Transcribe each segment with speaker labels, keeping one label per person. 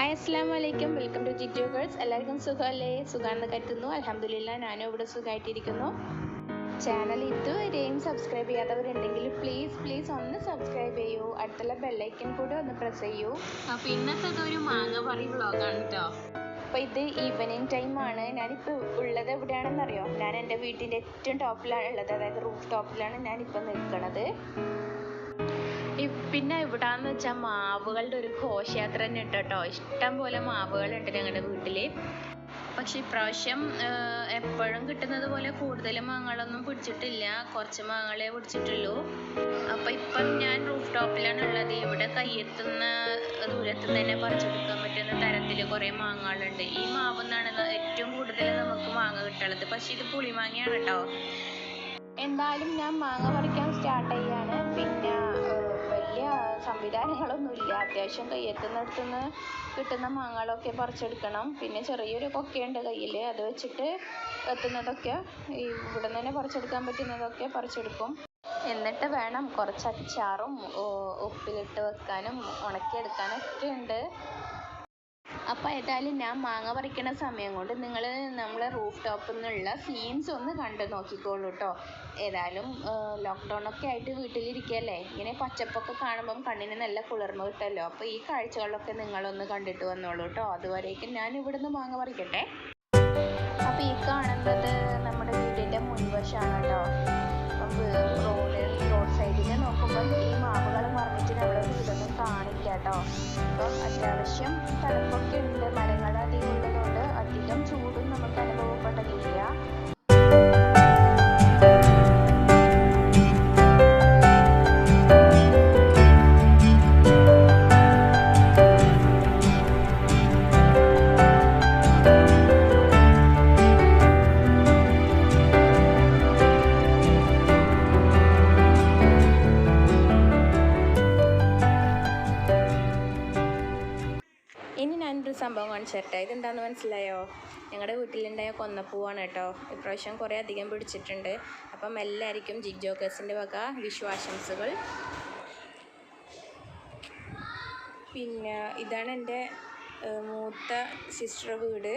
Speaker 1: Hi അസ്സലാമു അലൈക്കും, welcome to Jittu girls. എല്ലാവർക്കും സുഖമല്ലേ? സുഖാണെന്ന് കരുതുന്നു. അൽഹംദുലില്ലാ, ഞാനും ഇവിടെ സുഖമായിട്ടിരിക്കുന്നു. ചാനൽ ഇതുവരെയും സബ്സ്ക്രൈബ് ചെയ്യാത്തവരുണ്ടെങ്കിൽ പ്ലീസ് ഒന്ന് സബ്സ്ക്രൈബ് ചെയ്യൂ. അടുത്തുള്ള ബെല്ലൈക്കൻ കൂടെ ഒന്ന് പ്രസ് ചെയ്യൂ.
Speaker 2: അപ്പോൾ ഇന്നത്തെ ഒരു മാങ്ങ പറി വ്ളോഗാണ് കേട്ടോ.
Speaker 1: അപ്പോൾ ഇത് ഈവനിങ് ടൈമാണ്. ഞാനിപ്പോൾ ഉള്ളത് എവിടെയാണെന്നറിയോ? ഞാൻ എൻ്റെ വീട്ടിൻ്റെ ഏറ്റവും ടോപ്പിലാണ് ഉള്ളത്, അതായത് റൂഫ് ടോപ്പിലാണ് ഞാനിപ്പോൾ നിൽക്കുന്നത്. പിന്നെ എവിടാന്ന് വെച്ചാൽ മാവുകളുടെ ഒരു ഘോഷയാത്ര തന്നെ ഉണ്ട് കേട്ടോ. ഇഷ്ടം പോലെ മാവുകളുണ്ട് ഞങ്ങളുടെ വീട്ടിൽ. പക്ഷെ ഇപ്രാവശ്യം എപ്പോഴും കിട്ടുന്നത് പോലെ കൂടുതൽ മാങ്ങകളൊന്നും പിടിച്ചിട്ടില്ല, കുറച്ച് മാങ്ങകളെ പിടിച്ചിട്ടുള്ളൂ. അപ്പം ഇപ്പം ഞാൻ റൂഫ് ടോപ്പിലാണ് ഉള്ളത്. ഇവിടെ കയ്യെത്തുന്ന ദൂരത്ത് തന്നെ പറിച്ചെടുക്കാൻ പറ്റുന്ന തരത്തിൽ കുറേ മാങ്ങകളുണ്ട്. ഈ മാവ് നിന്നാണ് ഏറ്റവും കൂടുതൽ നമുക്ക് മാങ്ങ കിട്ടുള്ളത്. പക്ഷെ ഇത് പുളിമാങ്ങയാണ് കേട്ടോ. എന്തായാലും ഞാൻ മാങ്ങ പറിക്കാൻ സ്റ്റാർട്ട് ചെയ്യാണ്. പിന്നെ വലിയ സംവിധാനങ്ങളൊന്നുമില്ല. അത്യാവശ്യം കയ്യെത്തുന്നിടത്തുനിന്ന് കിട്ടുന്ന മാങ്ങകളൊക്കെ പറിച്ചെടുക്കണം. പിന്നെ ചെറിയൊരു കൊക്കയുണ്ട് കയ്യിൽ, അത് വെച്ചിട്ട് എത്തുന്നതൊക്കെ ഇവിടെ നിന്ന് തന്നെ പറിച്ചെടുക്കാൻ പറ്റുന്നതൊക്കെ പറിച്ചെടുക്കും. എന്നിട്ട് വേണം കുറച്ച് അച്ചാറും ഉപ്പിലിട്ട് വെക്കാനും ഉണക്കിയെടുക്കാനൊക്കെ ഉണ്ട്. അപ്പോൾ ഏതായാലും ഞാൻ മാങ്ങ പറിക്കുന്ന സമയം കൊണ്ട് നിങ്ങൾ നമ്മളെ റൂഫ് ടോപ്പിൽ നിന്നുള്ള സീൻസ് ഒന്ന് കണ്ടു നോക്കിക്കോളൂ കേട്ടോ. ഏതായാലും ലോക്ക്ഡൗണൊക്കെ ആയിട്ട് വീട്ടിലിരിക്കുകയല്ലേ, ഇങ്ങനെ പച്ചപ്പൊക്കെ കാണുമ്പം കണ്ണിന് നല്ല കുളിർമ കിട്ടുമല്ലോ. അപ്പോൾ ഈ കാഴ്ചകളൊക്കെ നിങ്ങളൊന്ന് കണ്ടിട്ട് വന്നോളൂ കേട്ടോ. അതുവരേക്കും ഞാൻ ഇവിടുന്ന് മാങ്ങ പറിക്കട്ടെ. അപ്പോൾ ഈ കാണുന്നത് നമ്മുടെ വീടിൻ്റെ മുൻവശമാണ് കേട്ടോ. റോഡ് സൈഡിൽ നോക്കുമ്പം ഈ മാവുകൾ മറിഞ്ഞിട്ട് നമ്മുടെ വീടൊന്നും കാണില്ല കേട്ടോ. അപ്പം അത്യാവശ്യം തണുപ്പൊക്കെ ഉണ്ട്. മരങ്ങൾ അധികം ഉള്ളതുകൊണ്ട് അധികം ചൂടും നമുക്ക് അനുഭവപ്പെടലില്ല. ഇനി ഞാനൊരു സംഭവം കാണിച്ചു തരട്ടെ. ഇതെന്താണെന്ന് മനസ്സിലായോ? ഞങ്ങളുടെ വീട്ടിലുണ്ടായ കൊന്നപ്പൂവാണ് കേട്ടോ. ഇപ്രാവശ്യം കുറേ അധികം പിടിച്ചിട്ടുണ്ട്. അപ്പം എല്ലാവർക്കും ജിഗ്ജോക്കേഴ്സിൻ്റെ വക വിഷുവാശംസകൾ. പിന്നെ ഇതാണ് എൻ്റെ മൂത്ത സിസ്റ്റർ വീട്.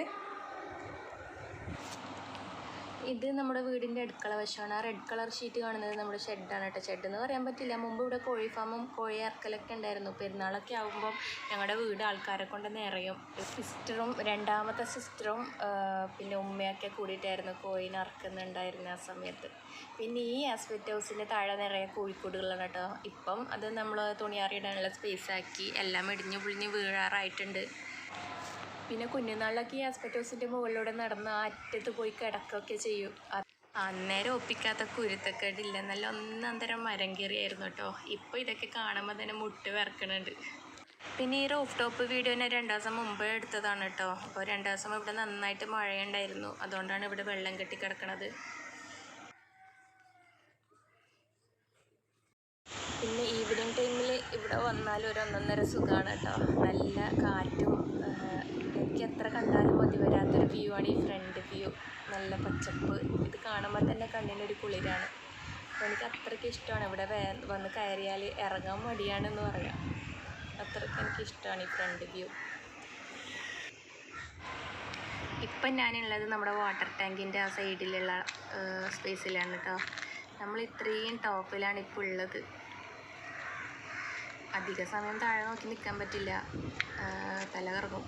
Speaker 1: ഇത് നമ്മുടെ വീടിൻ്റെ അടുക്കള വശമാണ്. ആ റെഡ് കളർ ഷീറ്റ് കാണുന്നത് നമ്മുടെ ഷെഡാണ് കേട്ടോ. ഷെഡ് എന്ന് പറയാൻ പറ്റില്ല, മുമ്പ് ഇവിടെ കോഴി ഫാമും കോഴി ഇറക്കലൊക്കെ ഉണ്ടായിരുന്നു. പെരുന്നാളൊക്കെ ആകുമ്പം ഞങ്ങളുടെ വീട് ആൾക്കാരെ കൊണ്ട് നിറയും. സിസ്റ്ററും രണ്ടാമത്തെ സിസ്റ്ററും പിന്നെ ഉമ്മയൊക്കെ കൂടിയിട്ടായിരുന്നു കോഴീനെ ഇറക്കുന്നുണ്ടായിരുന്നു ആ സമയത്ത്. പിന്നെ ഈ ആസ്പെറ്റ് ഹൗസിൻ്റെ താഴെ നിറയെ കോഴിക്കൂടുകളാണ് കേട്ടോ. ഇപ്പം അത് നമ്മൾ തുണിയാറിയിടാനുള്ള സ്പേസ് ആക്കി, എല്ലാം ഇടിഞ്ഞു പൊളിഞ്ഞ് വീഴാറായിട്ടുണ്ട്. പിന്നെ കുഞ്ഞുനാളിലൊക്കെ ഈ ആസ്പെറ്റ് ഹൗസിൻ്റെ മുകളിലൂടെ നടന്ന് അറ്റത്ത് പോയി കിടക്കുകയൊക്കെ ചെയ്യും. അന്നേരം ഒപ്പിക്കാത്ത കുരുത്തക്കേടില്ല, നല്ല ഒന്നന്തരം മരം കയറിയായിരുന്നു കേട്ടോ. ഇപ്പോൾ ഇതൊക്കെ കാണുമ്പോൾ തന്നെ മുട്ട് വിറക്കണുണ്ട്. പിന്നെ ഈ റൂഫ് ടോപ്പ് വീഡിയോ ഞാൻ 2 ദിവസം മുമ്പ് എടുത്തതാണ് കേട്ടോ. അപ്പോൾ 2 ദിവസം ഇവിടെ നന്നായിട്ട് മഴയുണ്ടായിരുന്നു, അതുകൊണ്ടാണ് ഇവിടെ വെള്ളം കെട്ടി കിടക്കണത്. പിന്നെ ഈവനിങ് ടൈമിൽ ഇവിടെ വന്നാൽ ഒരു ഒന്നൊന്നര സുഖമാണ് കേട്ടോ. നല്ല കാറ്റും, എനിക്ക് എത്ര കണ്ടാലും മതി വരാത്തൊരു വ്യൂ ആണ് ഈ ഫ്രണ്ട് വ്യൂ. നല്ല പച്ചപ്പ്, ഇത് കാണുമ്പോൾ തന്നെ കണ്ണിനൊരു കുളിരാണ്. അപ്പോൾ എനിക്ക് അത്രയ്ക്ക് ഇഷ്ടമാണ്. ഇവിടെ വന്ന് കയറിയാൽ ഇറങ്ങാൻ മടിയാണെന്ന് പറയാം. അത്രയ്ക്ക് എനിക്കിഷ്ടമാണ് ഈ ഫ്രണ്ട് വ്യൂ. ഇപ്പം ഞാനുള്ളത് നമ്മുടെ വാട്ടർ ടാങ്കിൻ്റെ ആ സൈഡിലുള്ള സ്പേസിലാണ് കേട്ടോ. നമ്മൾ ഇത്രയും ടോപ്പിലാണ് ഇപ്പോൾ ഉള്ളത്. അധിക സമയം താഴെ നോക്കി നിൽക്കാൻ പറ്റില്ല, തല കറങ്ങും.